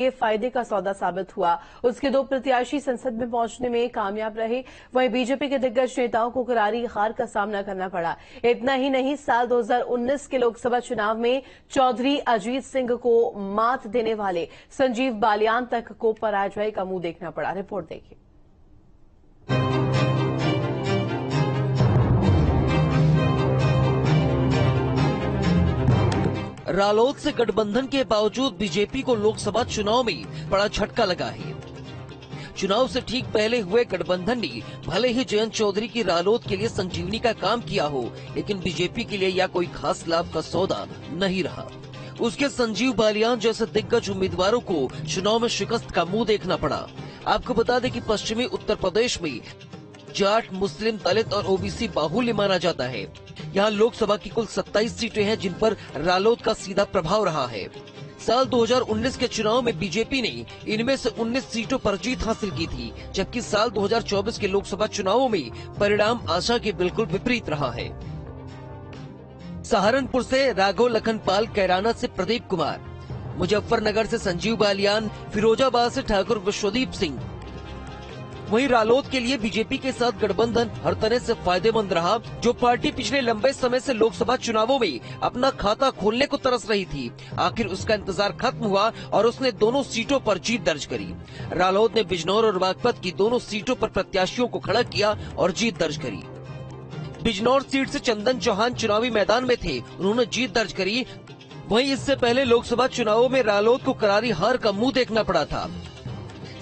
ये फायदे का सौदा साबित हुआ। उसके 2 प्रत्याशी संसद में पहुंचने में कामयाब रहे। वहीं बीजेपी के दिग्गज नेताओं को करारी हार का सामना करना पड़ा। इतना ही नहीं, साल 2019 के लोकसभा चुनाव में चौधरी अजीत सिंह को मात देने वाले संजीव बालियान तक को पराजय का मुंह देखना पड़ा। रिपोर्ट देखिए। रालोद से गठबंधन के बावजूद बीजेपी को लोकसभा चुनाव में बड़ा झटका लगा है। चुनाव से ठीक पहले हुए गठबंधन ने भले ही जयंत चौधरी की रालोद के लिए संजीवनी का काम किया हो, लेकिन बीजेपी के लिए यह कोई खास लाभ का सौदा नहीं रहा। उसके संजीव बालियान जैसे दिग्गज उम्मीदवारों को चुनाव में शिकस्त का मुंह देखना पड़ा। आपको बता दें कि पश्चिमी उत्तर प्रदेश में जाट, मुस्लिम, दलित और ओबीसी बाहुल्य माना जाता है। यहाँ लोकसभा की कुल 27 सीटें हैं जिन पर रालोद का सीधा प्रभाव रहा है। साल 2019 के चुनाव में बीजेपी ने इनमें से 19 सीटों पर जीत हासिल की थी, जबकि साल 2024 के लोकसभा चुनावों में परिणाम आशा के बिल्कुल विपरीत रहा है। सहारनपुर से राघव लखनपाल, कैराना से प्रदीप कुमार, मुजफ्फरनगर से संजीव बालियान, फिरोजाबाद से ठाकुर विश्वदीप सिंह। वहीं रालोद के लिए बीजेपी के साथ गठबंधन हर तरह से फायदेमंद रहा। जो पार्टी पिछले लंबे समय से लोकसभा चुनावों में अपना खाता खोलने को तरस रही थी, आखिर उसका इंतजार खत्म हुआ और उसने दोनों सीटों पर जीत दर्ज करी। रालोद ने बिजनौर और बागपत की दोनों सीटों पर प्रत्याशियों को खड़ा किया और जीत दर्ज करी। बिजनौर सीट से चंदन चौहान चुनावी मैदान में थे, उन्होंने जीत दर्ज करी। वहीं इससे पहले लोकसभा चुनावों में रालोद को करारी हार का मुंह देखना पड़ा था।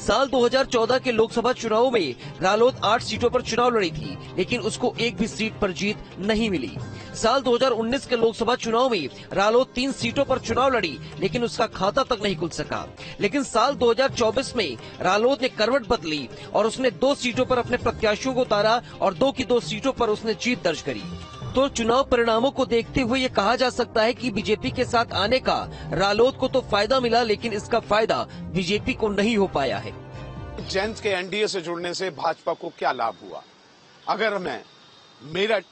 साल 2014 के लोकसभा चुनावों में रालोद 8 सीटों पर चुनाव लड़ी थी, लेकिन उसको एक भी सीट पर जीत नहीं मिली। साल 2019 के लोकसभा चुनाव में रालोद 3 सीटों पर चुनाव लड़ी, लेकिन उसका खाता तक नहीं खुल सका। लेकिन साल 2024 में रालोद ने करवट बदली और उसने 2 सीटों पर अपने प्रत्याशियों को उतारा और 2 की 2 सीटों पर उसने जीत दर्ज करी। तो चुनाव परिणामों को देखते हुए ये कहा जा सकता है कि बीजेपी के साथ आने का रालोद को तो फायदा मिला, लेकिन इसका फायदा बीजेपी को नहीं हो पाया है। जयंत के एनडीए से जुड़ने से भाजपा को क्या लाभ हुआ? अगर मैं मेरठ,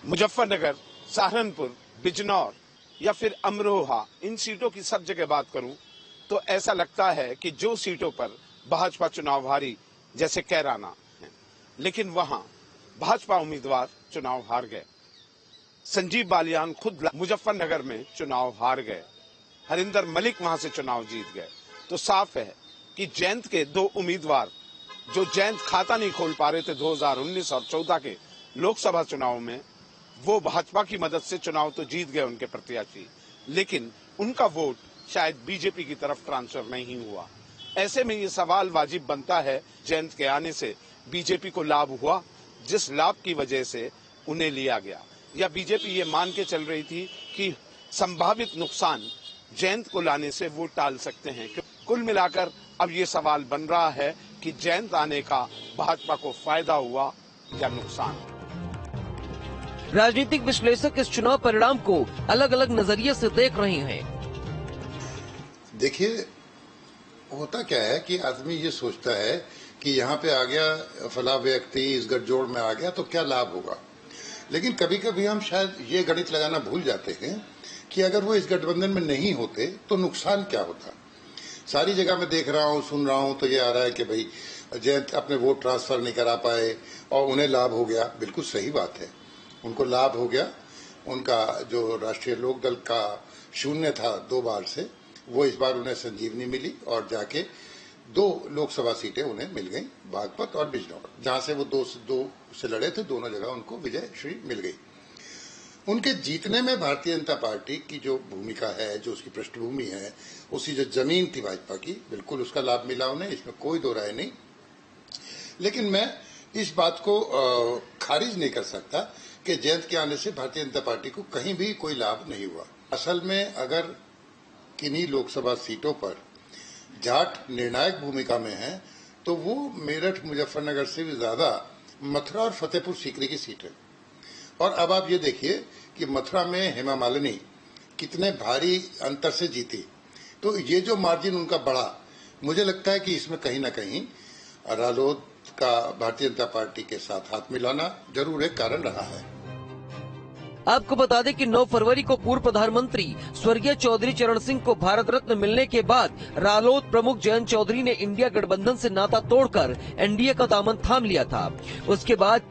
मुजफ्फरनगर, सहारनपुर, बिजनौर या फिर अमरोहा, इन सीटों की सब जगह बात करूं तो ऐसा लगता है कि जो सीटों पर भाजपा चुनाव हारी, जैसे कैराना, लेकिन वहां भाजपा उम्मीदवार चुनाव हार गए। संजीव बालियान खुद मुजफ्फरनगर में चुनाव हार गए। हरिंदर मलिक वहां से चुनाव जीत गए। तो साफ है कि जयंत के 2 उम्मीदवार, जो जयंत खाता नहीं खोल पा रहे थे 2019 और 14 के लोकसभा चुनाव में, वो भाजपा की मदद से चुनाव तो जीत गए उनके प्रत्याशी, लेकिन उनका वोट शायद बीजेपी की तरफ ट्रांसफर नहीं हुआ। ऐसे में ये सवाल वाजिब बनता है, जयंत के आने से बीजेपी को लाभ हुआ? जिस लाभ की वजह से उन्हें लिया गया, या बीजेपी ये मान के चल रही थी कि संभावित नुकसान जयंत को लाने से वो टाल सकते हैं? कुल मिलाकर अब ये सवाल बन रहा है कि जयंत आने का भाजपा को फायदा हुआ या नुकसान। राजनीतिक विश्लेषक इस चुनाव परिणाम को अलग अलग नजरिए से देख रहे हैं। देखिए, होता क्या है कि आदमी ये सोचता है कि यहाँ पे आ गया फला व्यक्ति, इस गठजोड़ में आ गया तो क्या लाभ होगा, लेकिन कभी कभी हम शायद ये गणित लगाना भूल जाते हैं कि अगर वो इस गठबंधन में नहीं होते तो नुकसान क्या होता। सारी जगह मैं देख रहा हूँ, सुन रहा हूँ, तो ये आ रहा है कि भाई जयंत अपने वोट ट्रांसफर नहीं करा पाए और उन्हें लाभ हो गया। बिल्कुल सही बात है, उनको लाभ हो गया। उनका जो राष्ट्रीय लोकदल का 0 था 2 बार से, वो इस बार उन्हें संजीवनी मिली और जाके 2 लोकसभा सीटें उन्हें मिल गई, बागपत और बिजनौर, जहां से वो 2 से लड़े थे, दोनों जगह उनको विजय श्री मिल गई। उनके जीतने में भारतीय जनता पार्टी की जो भूमिका है, जो उसकी पृष्ठभूमि है, उसकी जो जमीन थी भाजपा की, बिल्कुल उसका लाभ मिला उन्हें, इसमें कोई दो राय नहीं। लेकिन मैं इस बात को खारिज नहीं कर सकता कि जयंत के आने से भारतीय जनता पार्टी को कहीं भी कोई लाभ नहीं हुआ। असल में अगर किन्हीं लोकसभा सीटों पर जाट निर्णायक भूमिका में है तो वो मेरठ, मुजफ्फरनगर से भी ज्यादा मथुरा और फतेहपुर सीकरी की सीट है। और अब आप ये देखिए कि मथुरा में हेमा मालिनी कितने भारी अंतर से जीती, तो ये जो मार्जिन उनका बढ़ा, मुझे लगता है कि इसमें कहीं ना कहीं रालोद का भारतीय जनता पार्टी के साथ हाथ मिलाना जरूर एक कारण रहा है। आपको बता दें कि 9 फरवरी को पूर्व प्रधानमंत्री स्वर्गीय चौधरी चरण सिंह को भारत रत्न मिलने के बाद रालोद प्रमुख जयंत चौधरी ने इंडिया गठबंधन से नाता तोड़कर एनडीए का दामन थाम लिया था। उसके बाद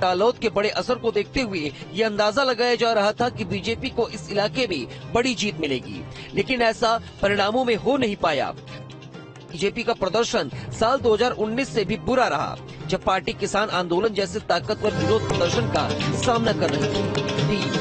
रालोद के बड़े असर को देखते हुए ये अंदाजा लगाया जा रहा था कि बीजेपी को इस इलाके में बड़ी जीत मिलेगी, लेकिन ऐसा परिणामों में हो नहीं पाया। बीजेपी का प्रदर्शन साल 2019 से भी बुरा रहा, जब पार्टी किसान आंदोलन जैसे ताकतवर विरोध प्रदर्शन का सामना कर रही थी।